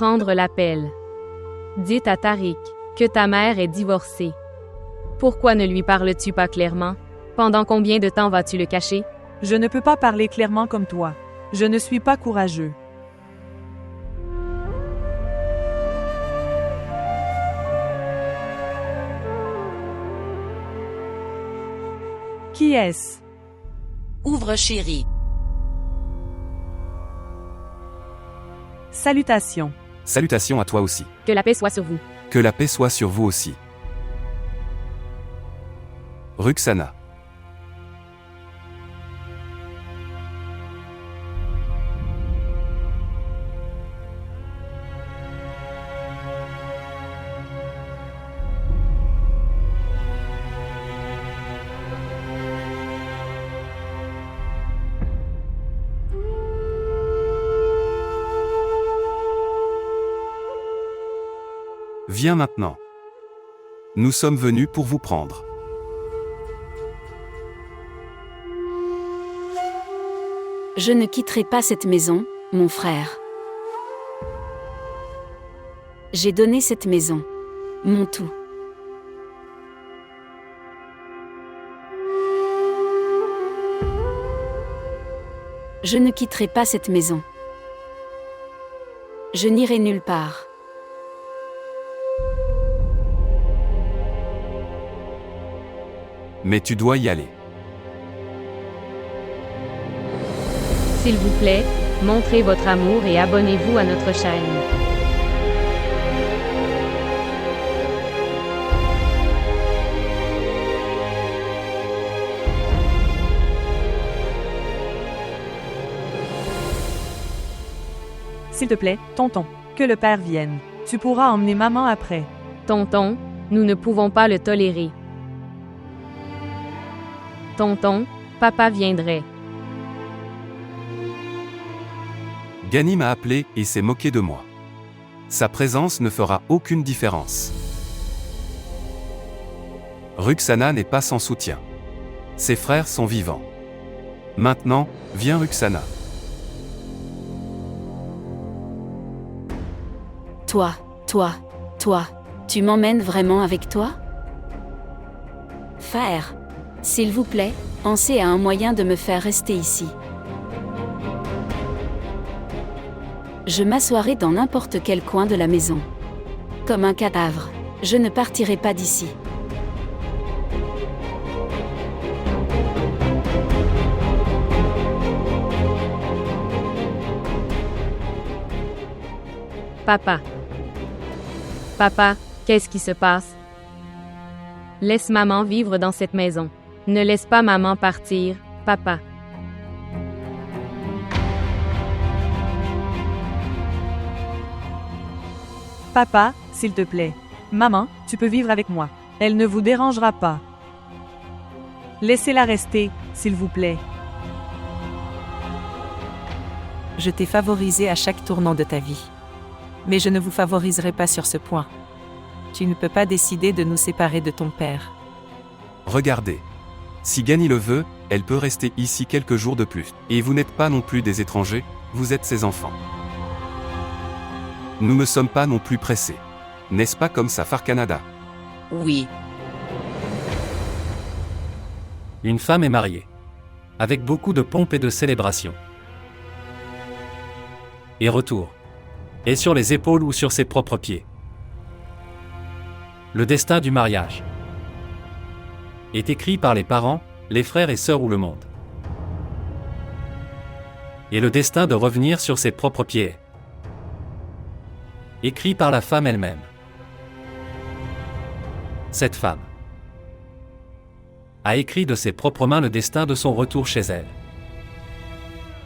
prendre l'appel. Dites à Tariq que ta mère est divorcée. Pourquoi ne lui parles-tu pas clairement? Pendant combien de temps vas-tu le cacher? Je ne peux pas parler clairement comme toi. Je ne suis pas courageux. Qui est-ce? Ouvre chérie. Salutations. Salutations à toi aussi. Que la paix soit sur vous. Que la paix soit sur vous aussi. Ruxana. Viens maintenant. Nous sommes venus pour vous prendre. Je ne quitterai pas cette maison, mon frère. J'ai donné cette maison, mon tout. Je ne quitterai pas cette maison. Je n'irai nulle part. Mais tu dois y aller. S'il vous plaît, montrez votre amour et abonnez-vous à notre chaîne. S'il te plaît, tonton, que le père vienne. Tu pourras emmener maman après. Tonton, nous ne pouvons pas le tolérer. Tonton, papa viendrait. Gani m'a appelé et s'est moqué de moi. Sa présence ne fera aucune différence. Ruxana n'est pas sans soutien. Ses frères sont vivants. Maintenant, viens Ruxana. Toi, tu m'emmènes vraiment avec toi? Frère, s'il vous plaît, pensez à un moyen de me faire rester ici. Je m'assoirai dans n'importe quel coin de la maison. Comme un cadavre, je ne partirai pas d'ici. Papa. Papa, qu'est-ce qui se passe? Laisse maman vivre dans cette maison. Ne laisse pas maman partir, papa. Papa, s'il te plaît. Maman, tu peux vivre avec moi. Elle ne vous dérangera pas. Laissez-la rester, s'il vous plaît. Je t'ai favorisé à chaque tournant de ta vie. Mais je ne vous favoriserai pas sur ce point. Tu ne peux pas décider de nous séparer de ton père. Regardez. Si Gani le veut, elle peut rester ici quelques jours de plus. Et vous n'êtes pas non plus des étrangers, vous êtes ses enfants. Nous ne sommes pas non plus pressés. N'est-ce pas comme ça, Farcanada? Oui. Une femme est mariée. Avec beaucoup de pompe et de célébration. Et retour. Et sur les épaules ou sur ses propres pieds. Le destin du mariage est écrit par les parents, les frères et sœurs ou le monde. Et le destin de revenir sur ses propres pieds est écrit par la femme elle-même. Cette femme a écrit de ses propres mains le destin de son retour chez elle.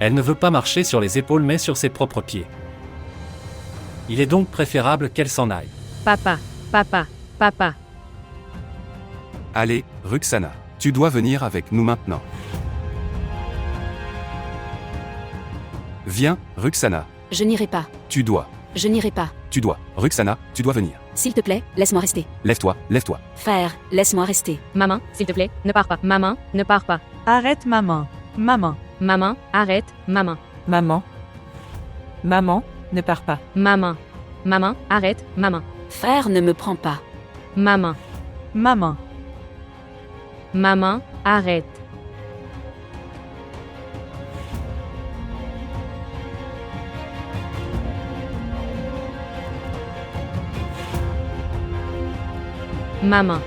Elle ne veut pas marcher sur les épaules mais sur ses propres pieds. Il est donc préférable qu'elle s'en aille. Papa, papa, papa. Allez, Ruxana, tu dois venir avec nous maintenant. Viens, Ruxana. Je n'irai pas. Tu dois. Je n'irai pas. Tu dois. Ruxana, tu dois venir. S'il te plaît, laisse-moi rester. Lève-toi, lève-toi. Frère, laisse-moi rester. Maman, s'il te plaît, ne pars pas. Maman, ne pars pas. Arrête, maman. Maman. Maman, arrête, maman. Maman, ne pars pas. Maman. Maman, arrête, maman. Frère ne me prend pas. Maman. Maman. Maman, arrête. Maman.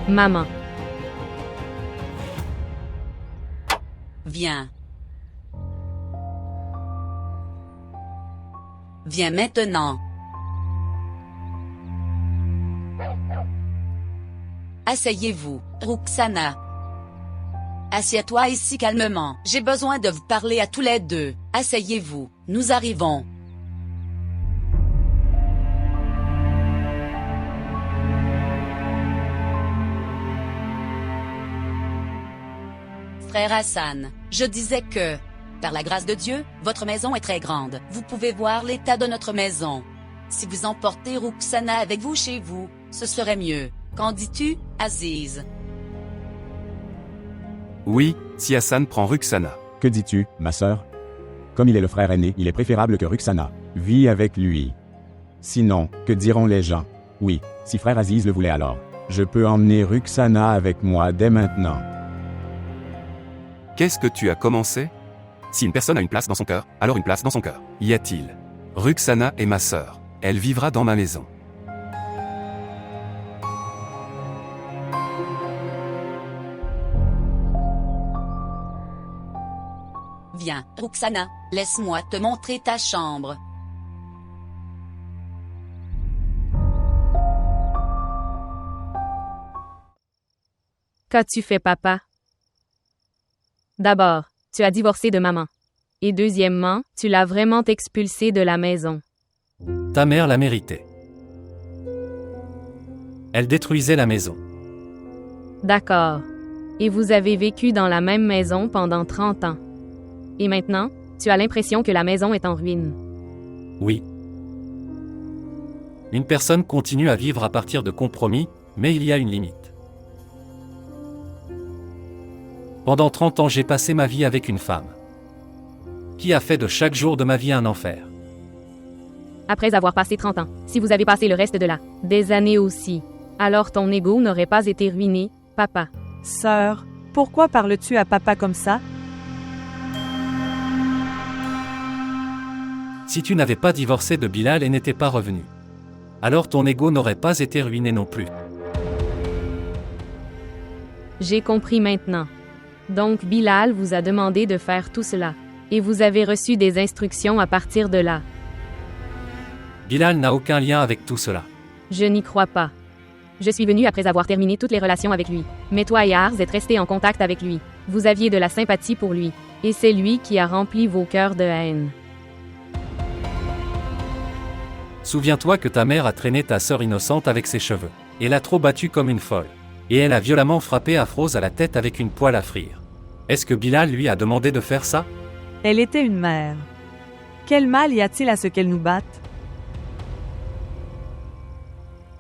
Maman. Viens. Viens maintenant. Asseyez-vous, Roxana. Assieds-toi ici calmement. J'ai besoin de vous parler à tous les deux. Asseyez-vous, nous arrivons. Frère Hassan, je disais que, par la grâce de Dieu, votre maison est très grande. Vous pouvez voir l'état de notre maison. Si vous emportez Roxana avec vous chez vous, ce serait mieux. Qu'en dis-tu, Aziz? Oui, si Hassan prend Ruxana. Que dis-tu, ma sœur? Comme il est le frère aîné, il est préférable que Ruxana vit avec lui. Sinon, que diront les gens? Oui, si frère Aziz le voulait alors. Je peux emmener Ruxana avec moi dès maintenant. Qu'est-ce que tu as commencé? Si une personne a une place dans son cœur, alors une place dans son cœur. Y a-t-il? Ruxana est ma sœur. Elle vivra dans ma maison. Viens, Roxana, laisse-moi te montrer ta chambre. Qu'as-tu fait, papa? D'abord, tu as divorcé de maman. Et deuxièmement, tu l'as vraiment expulsée de la maison. Ta mère l'a mérité. Elle détruisait la maison. D'accord. Et vous avez vécu dans la même maison pendant 30 ans. Et maintenant, tu as l'impression que la maison est en ruine. Oui. Une personne continue à vivre à partir de compromis, mais il y a une limite. Pendant 30 ans, j'ai passé ma vie avec une femme qui a fait de chaque jour de ma vie un enfer. Après avoir passé 30 ans, si vous avez passé le reste de des années aussi, alors ton ego n'aurait pas été ruiné, papa. Sœur, pourquoi parles-tu à papa comme ça? Si tu n'avais pas divorcé de Bilal et n'étais pas revenu, alors ton ego n'aurait pas été ruiné non plus. J'ai compris maintenant. Donc Bilal vous a demandé de faire tout cela. Et vous avez reçu des instructions à partir de là. Bilal n'a aucun lien avec tout cela. Je n'y crois pas. Je suis venu après avoir terminé toutes les relations avec lui. Mais toi et Arz êtes restés en contact avec lui. Vous aviez de la sympathie pour lui. Et c'est lui qui a rempli vos cœurs de haine. Souviens-toi que ta mère a traîné ta sœur innocente avec ses cheveux. Et l'a trop battue comme une folle. Et elle a violemment frappé Afrose à la tête avec une poêle à frire. Est-ce que Bilal lui a demandé de faire ça? Elle était une mère. Quel mal y a-t-il à ce qu'elle nous batte?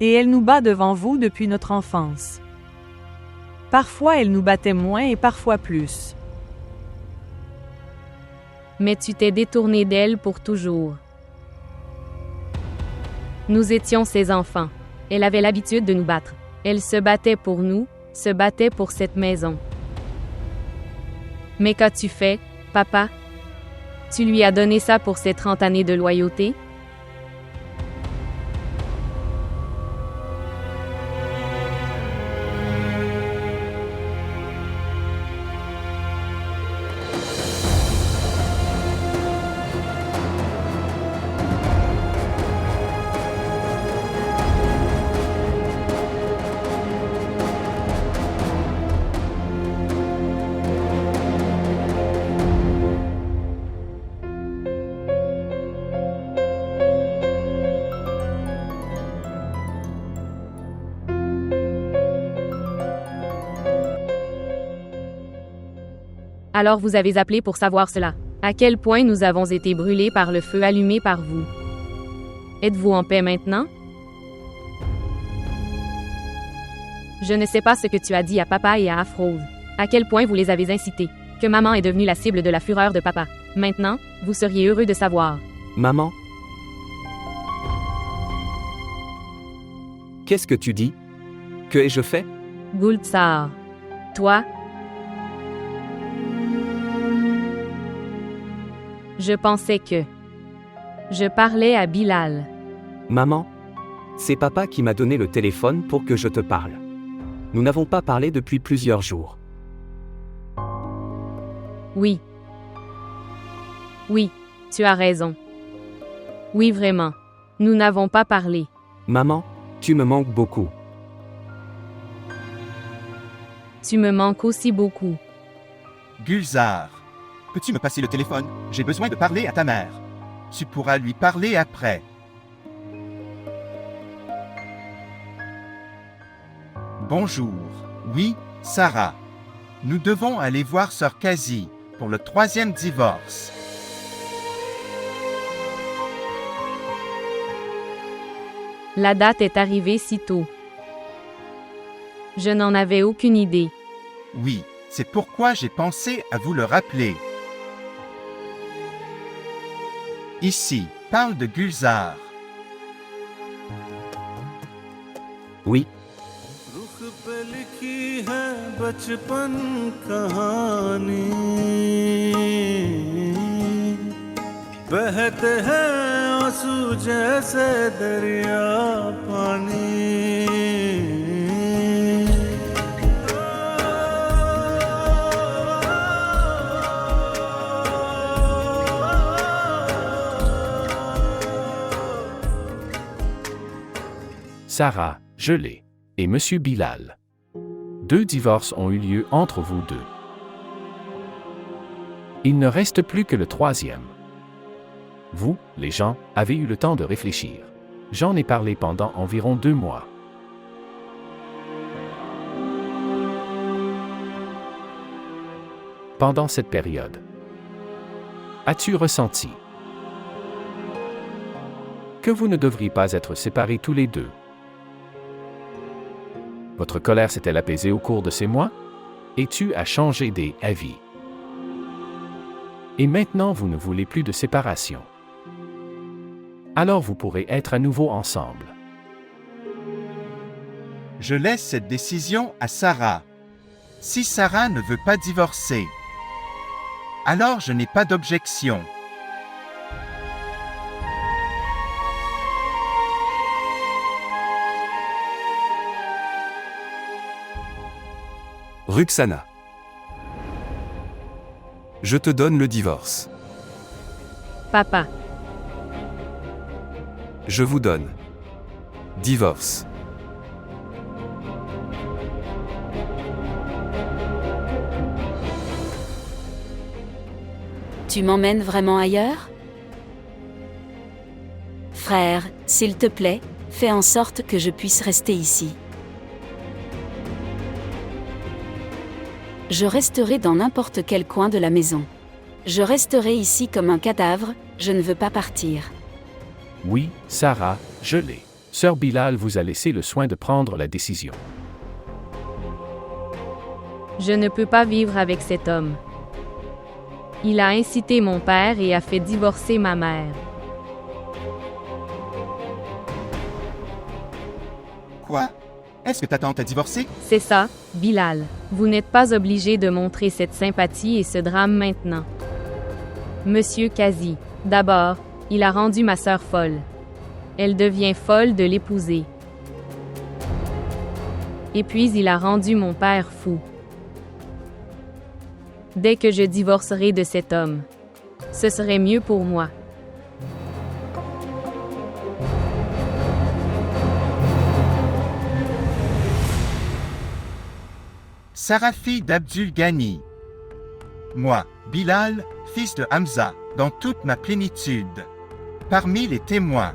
Et elle nous bat devant vous depuis notre enfance. Parfois elle nous battait moins et parfois plus. Mais tu t'es détourné d'elle pour toujours. Nous étions ses enfants. Elle avait l'habitude de nous battre. Elle se battait pour nous, se battait pour cette maison. Mais qu'as-tu fait, papa? Tu lui as donné ça pour ses 30 années de loyauté? Alors vous avez appelé pour savoir cela. À quel point nous avons été brûlés par le feu allumé par vous. Êtes-vous en paix maintenant? Je ne sais pas ce que tu as dit à papa et à Afrose. À quel point vous les avez incités. Que maman est devenue la cible de la fureur de papa. Maintenant, vous seriez heureux de savoir. Maman? Qu'est-ce que tu dis? Que ai-je fait? Gulzar. Toi? Je pensais que... Je parlais à Bilal. Maman? C'est papa qui m'a donné le téléphone pour que je te parle. Nous n'avons pas parlé depuis plusieurs jours. Oui. Oui, tu as raison. Oui, vraiment. Nous n'avons pas parlé. Maman, tu me manques beaucoup. Tu me manques aussi beaucoup. Gulzar, peux-tu me passer le téléphone? J'ai besoin de parler à ta mère. Tu pourras lui parler après. Bonjour. Oui, Sarah. Nous devons aller voir Sœur Kazi pour le 3e divorce. La date est arrivée si tôt. Je n'en avais aucune idée. Oui, c'est pourquoi j'ai pensé à vous le rappeler. Ici, parle de Gulzar. Oui. Sarah, je l'ai, et Monsieur Bilal. 2 divorces ont eu lieu entre vous deux. Il ne reste plus que le 3e. Vous, les gens, avez eu le temps de réfléchir. J'en ai parlé pendant environ 2 mois. Pendant cette période, as-tu ressenti que vous ne devriez pas être séparés tous les deux? Votre colère s'est-elle apaisée au cours de ces mois? Et tu as changé d'avis. Et maintenant vous ne voulez plus de séparation. Alors vous pourrez être à nouveau ensemble. Je laisse cette décision à Sarah. Si Sarah ne veut pas divorcer, alors je n'ai pas d'objection. Ruxana. Je te donne le divorce. Papa. Je vous donne. Divorce. Tu m'emmènes vraiment ailleurs? Frère, s'il te plaît, fais en sorte que je puisse rester ici. Je resterai dans n'importe quel coin de la maison. Je resterai ici comme un cadavre, je ne veux pas partir. Oui, Sarah, je l'ai. Sœur Bilal vous a laissé le soin de prendre la décision. Je ne peux pas vivre avec cet homme. Il a incité mon père et a fait divorcer ma mère. Quoi? Est-ce que ta tante a divorcé? C'est ça, Bilal. Vous n'êtes pas obligé de montrer cette sympathie et ce drame maintenant. Monsieur Kazi, d'abord, il a rendu ma sœur folle. Elle devient folle de l'épouser. Et puis il a rendu mon père fou. Dès que je divorcerai de cet homme, ce serait mieux pour moi. Sarah, fille d'Abdul Ghani. Moi, Bilal, fils de Hamza, dans toute ma plénitude. Parmi les témoins.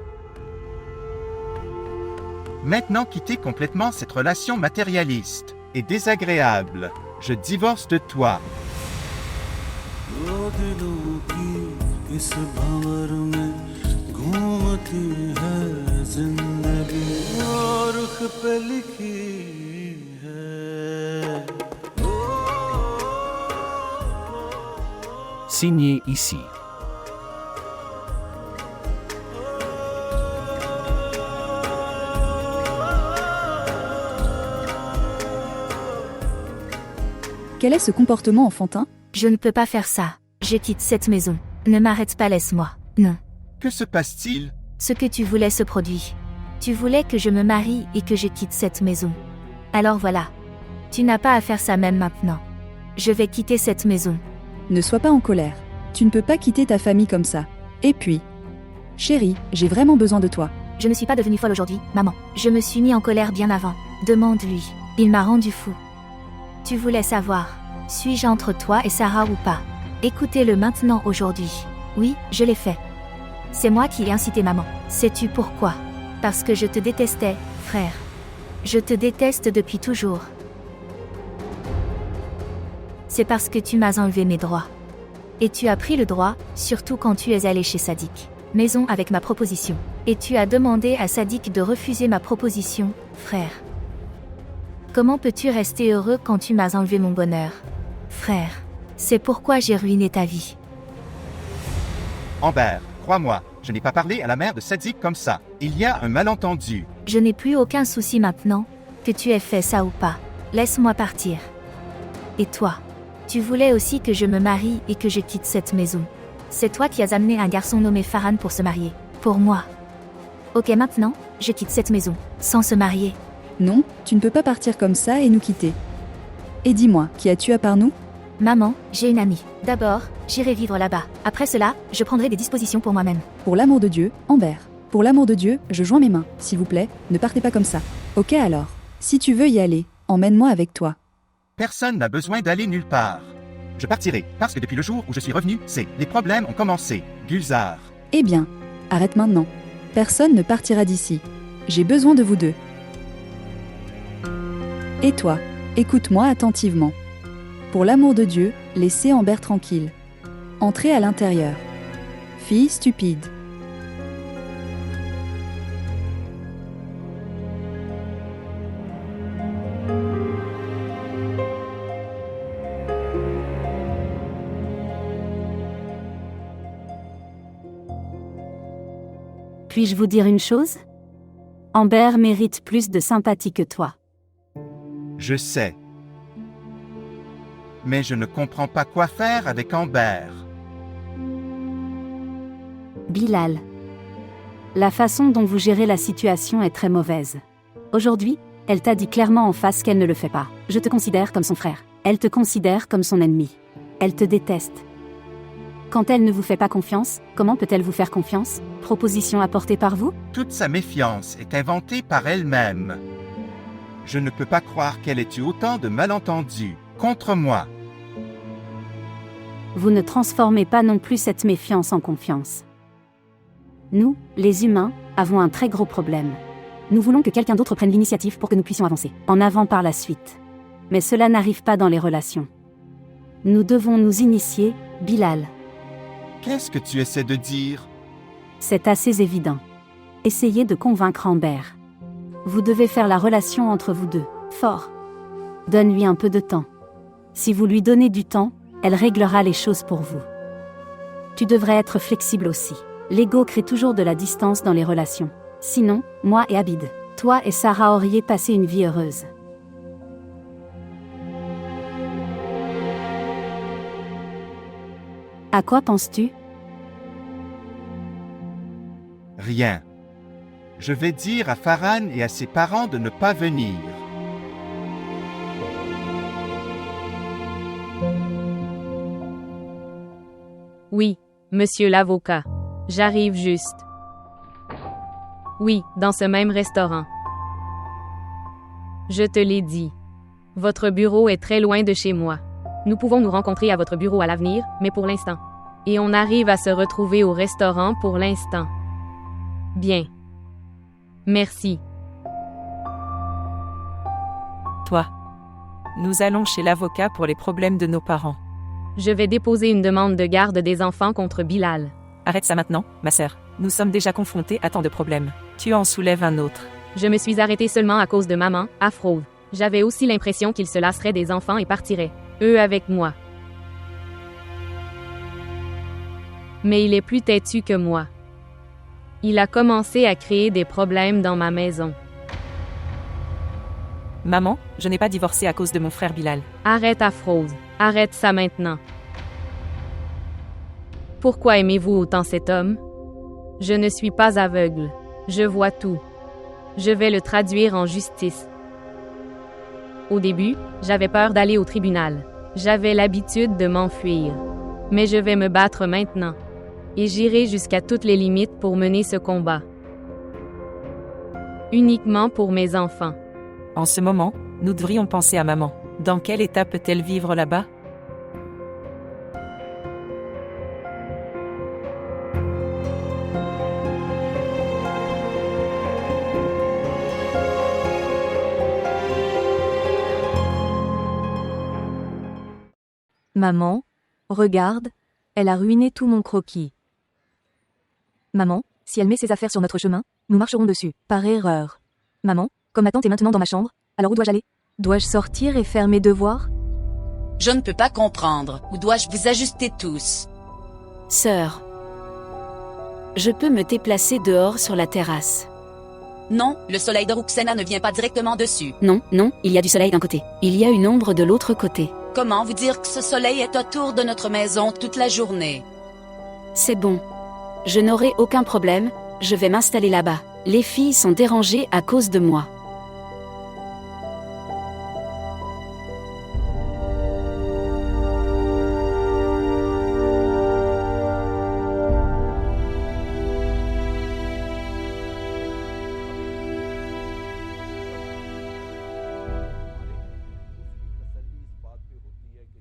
Maintenant quitter complètement cette relation matérialiste et désagréable, je divorce de toi. Signé ici. Quel est ce comportement enfantin? Je ne peux pas faire ça. Je quitte cette maison. Ne m'arrête pas, laisse-moi. Non. Que se passe-t-il? Ce que tu voulais se produit. Tu voulais que je me marie et que je quitte cette maison. Alors voilà. Tu n'as pas à faire ça même maintenant. Je vais quitter cette maison. Ne sois pas en colère. Tu ne peux pas quitter ta famille comme ça. Et puis... Chérie, j'ai vraiment besoin de toi. Je ne suis pas devenue folle aujourd'hui, maman. Je me suis mis en colère bien avant. Demande-lui. Il m'a rendu fou. Tu voulais savoir. Suis-je entre toi et Sarah ou pas? Écoutez-le maintenant aujourd'hui. Oui, je l'ai fait. C'est moi qui ai incité maman. Sais-tu pourquoi? Parce que je te détestais, frère. Je te déteste depuis toujours. C'est parce que tu m'as enlevé mes droits. Et tu as pris le droit, surtout quand tu es allé chez Sadik. Maison avec ma proposition. Et tu as demandé à Sadik de refuser ma proposition, frère. Comment peux-tu rester heureux quand tu m'as enlevé mon bonheur? Frère, c'est pourquoi j'ai ruiné ta vie. Amber, crois-moi, je n'ai pas parlé à la mère de Sadik comme ça. Il y a un malentendu. Je n'ai plus aucun souci maintenant, que tu aies fait ça ou pas. Laisse-moi partir. Et toi? Tu voulais aussi que je me marie et que je quitte cette maison. C'est toi qui as amené un garçon nommé Farhan pour se marier. Pour moi. Ok, maintenant, je quitte cette maison, sans se marier. Non, tu ne peux pas partir comme ça et nous quitter. Et dis-moi, qui as-tu à part nous? Maman, j'ai une amie. D'abord, j'irai vivre là-bas. Après cela, je prendrai des dispositions pour moi-même. Pour l'amour de Dieu, Amber. Pour l'amour de Dieu, je joins mes mains. S'il vous plaît, ne partez pas comme ça. Ok alors. Si tu veux y aller, emmène-moi avec toi. Personne n'a besoin d'aller nulle part. Je partirai, parce que depuis le jour où je suis revenu, les problèmes ont commencé. Gulzar. Eh bien, arrête maintenant. Personne ne partira d'ici. J'ai besoin de vous deux. Et toi, écoute-moi attentivement. Pour l'amour de Dieu, laissez Amber tranquille. Entrez à l'intérieur. Fille stupide. Puis-je vous dire une chose? Amber mérite plus de sympathie que toi. Je sais. Mais je ne comprends pas quoi faire avec Amber. Bilal. La façon dont vous gérez la situation est très mauvaise. Aujourd'hui, elle t'a dit clairement en face qu'elle ne le fait pas. Je te considère comme son frère. Elle te considère comme son ennemi. Elle te déteste. Quand elle ne vous fait pas confiance, comment peut-elle vous faire confiance? Proposition apportée par vous? Toute sa méfiance est inventée par elle-même. Je ne peux pas croire qu'elle ait eu autant de malentendus contre moi. Vous ne transformez pas non plus cette méfiance en confiance. Nous, les humains, avons un très gros problème. Nous voulons que quelqu'un d'autre prenne l'initiative pour que nous puissions avancer en avant par la suite. Mais cela n'arrive pas dans les relations. Nous devons nous initier, Bilal. Qu'est-ce que tu essaies de dire? C'est assez évident. Essayez de convaincre Amber. Vous devez faire la relation entre vous deux, fort. Donne-lui un peu de temps. Si vous lui donnez du temps, elle réglera les choses pour vous. Tu devrais être flexible aussi. L'ego crée toujours de la distance dans les relations. Sinon, moi et Abid, toi et Sarah auriez passé une vie heureuse. À quoi penses-tu? Rien. Je vais dire à Farhan et à ses parents de ne pas venir. Oui, monsieur l'avocat. J'arrive juste. Oui, dans ce même restaurant. Je te l'ai dit. Votre bureau est très loin de chez moi. Nous pouvons nous rencontrer à votre bureau à l'avenir, mais pour l'instant. Et on arrive à se retrouver au restaurant pour l'instant. Bien. Merci. Toi. Nous allons chez l'avocat pour les problèmes de nos parents. Je vais déposer une demande de garde des enfants contre Bilal. Arrête ça maintenant, ma sœur. Nous sommes déjà confrontés à tant de problèmes. Tu en soulèves un autre. Je me suis arrêtée seulement à cause de maman, Afrod. J'avais aussi l'impression qu'il se lasserait des enfants et partirait, eux avec moi. Mais il est plus têtu que moi. Il a commencé à créer des problèmes dans ma maison. Maman, je n'ai pas divorcé à cause de mon frère Bilal. Arrête Afrose. Arrête ça maintenant. Pourquoi aimez-vous autant cet homme? Je ne suis pas aveugle. Je vois tout. Je vais le traduire en justice. Au début, j'avais peur d'aller au tribunal. J'avais l'habitude de m'enfuir. Mais je vais me battre maintenant. Et j'irai jusqu'à toutes les limites pour mener ce combat. Uniquement pour mes enfants. En ce moment, nous devrions penser à maman. Dans quel état peut-elle vivre là-bas? Maman, regarde, elle a ruiné tout mon croquis. Maman, si elle met ses affaires sur notre chemin, nous marcherons dessus, par erreur. Maman, comme ma tante est maintenant dans ma chambre, alors où dois-je aller? Dois-je sortir et faire mes devoirs? Je ne peux pas comprendre. Où dois-je vous ajuster tous? Sœur, je peux me déplacer dehors sur la terrasse. Non, le soleil de Roxana ne vient pas directement dessus. Non, il y a du soleil d'un côté. Il y a une ombre de l'autre côté. Comment vous dire que ce soleil est autour de notre maison toute la journée? C'est bon. Je n'aurai aucun problème, je vais m'installer là-bas. Les filles sont dérangées à cause de moi.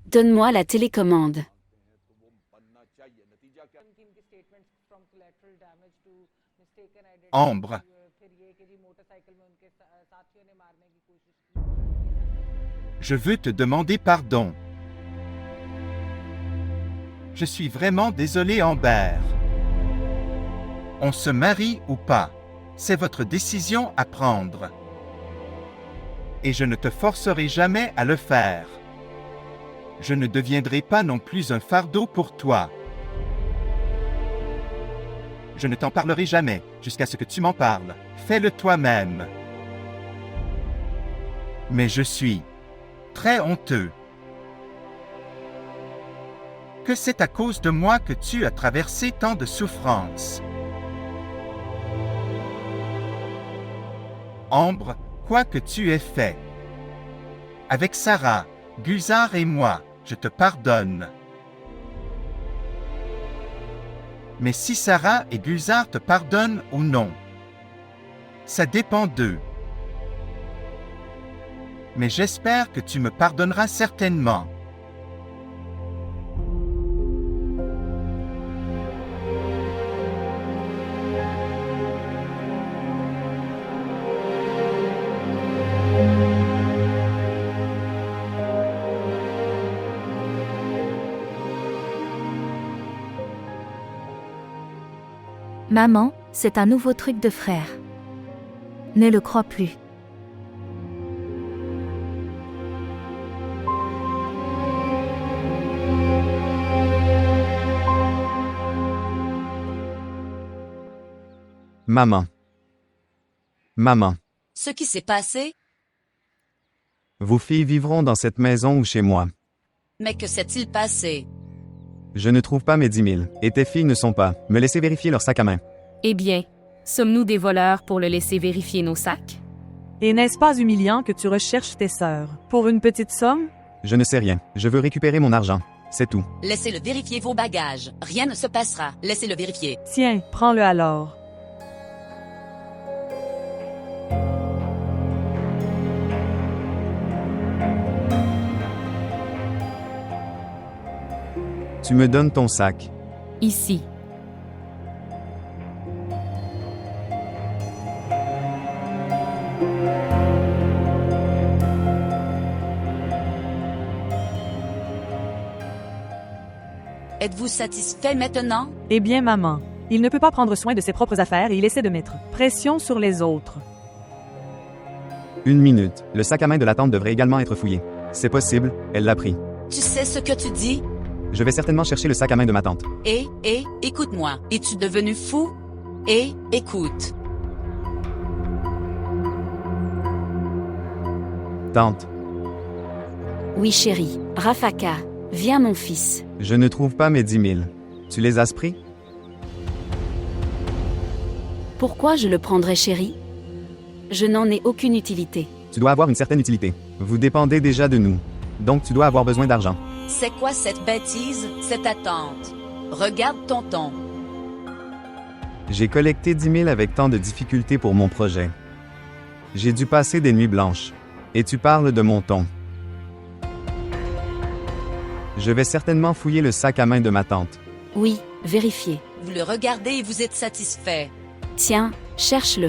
Donne-moi la télécommande. Ambre. Je veux te demander pardon. Je suis vraiment désolé, Amber. On se marie ou pas, c'est votre décision à prendre. Et je ne te forcerai jamais à le faire. Je ne deviendrai pas non plus un fardeau pour toi. Je ne t'en parlerai jamais, jusqu'à ce que tu m'en parles. Fais-le toi-même. Mais je suis très honteux. Que c'est à cause de moi que tu as traversé tant de souffrances. Ambre, quoi que tu aies fait. Avec Sarah, Gulzar et moi, je te pardonne. Mais si Sarah et Gulzar te pardonnent ou non, ça dépend d'eux. Mais j'espère que tu me pardonneras certainement. Maman, c'est un nouveau truc de frère. Ne le crois plus. Maman. Maman. Ce qui s'est passé? Vos filles vivront dans cette maison ou chez moi. Mais que s'est-il passé? Je ne trouve pas mes 10 000, et tes filles ne sont pas. Me laissez vérifier leur sac à main. Eh bien, sommes-nous des voleurs pour le laisser vérifier nos sacs? Et n'est-ce pas humiliant que tu recherches tes sœurs? Pour une petite somme? Je ne sais rien. Je veux récupérer mon argent. C'est tout. Laissez-le vérifier vos bagages. Rien ne se passera. Laissez-le vérifier. Tiens, prends-le alors. Tu me donnes ton sac. Ici. Êtes-vous satisfait maintenant? Eh bien, maman, il ne peut pas prendre soin de ses propres affaires et il essaie de mettre pression sur les autres. 1 minute. Le sac à main de la tante devrait également être fouillé. C'est possible, elle l'a pris. Tu sais ce que tu dis? Je vais certainement chercher le sac à main de ma tante. Écoute-moi. Es-tu devenu fou? Écoute. Tante, Oui chérie. Rafaka, viens mon fils. je ne trouve pas mes 10 000. Tu les as pris? Pourquoi je le prendrais chérie? Je n'en ai aucune utilité. Tu dois avoir une certaine utilité. Vous dépendez déjà de nous. Donc tu dois avoir besoin d'argent. C'est quoi cette bêtise, cette attente? Regarde tonton. J'ai collecté 10 000 avec tant de difficultés pour mon projet. J'ai dû passer des nuits blanches. Et tu parles de mon ton. Je vais certainement fouiller le sac à main de ma tante. Oui, vérifiez. Vous le regardez et vous êtes satisfait. Tiens, cherche-le.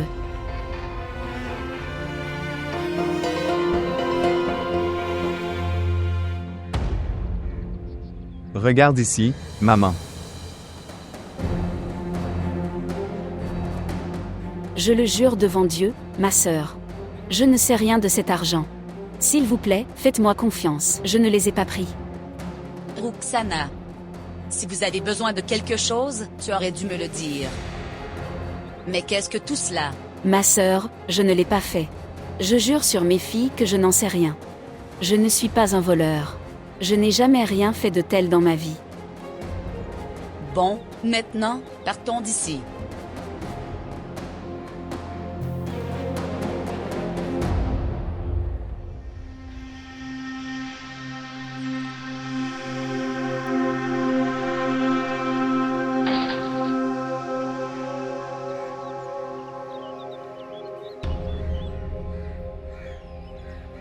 Regarde ici, maman. Je le jure devant Dieu, ma sœur. Je ne sais rien de cet argent. S'il vous plaît, faites-moi confiance. Je ne les ai pas pris. Roxana, si vous avez besoin de quelque chose, tu aurais dû me le dire. Mais qu'est-ce que tout cela? Ma sœur, je ne l'ai pas fait. Je jure sur mes filles que je n'en sais rien. Je ne suis pas un voleur. Je n'ai jamais rien fait de tel dans ma vie. Bon, maintenant, partons d'ici.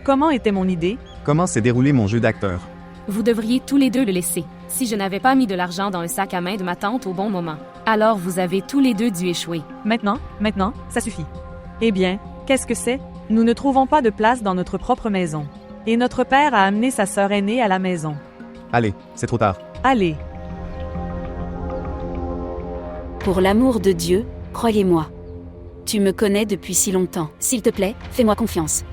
Comment était mon idée? Comment s'est déroulé mon jeu d'acteur? Vous devriez tous les deux le laisser. Si je n'avais pas mis de l'argent dans un sac à main de ma tante au bon moment, alors vous avez tous les deux dû échouer. Maintenant, ça suffit. Eh bien, qu'est-ce que c'est? Nous ne trouvons pas de place dans notre propre maison. Et notre père a amené sa sœur aînée à la maison. Allez, c'est trop tard. Allez. Pour l'amour de Dieu, croyez-moi. Tu me connais depuis si longtemps. S'il te plaît, fais-moi confiance.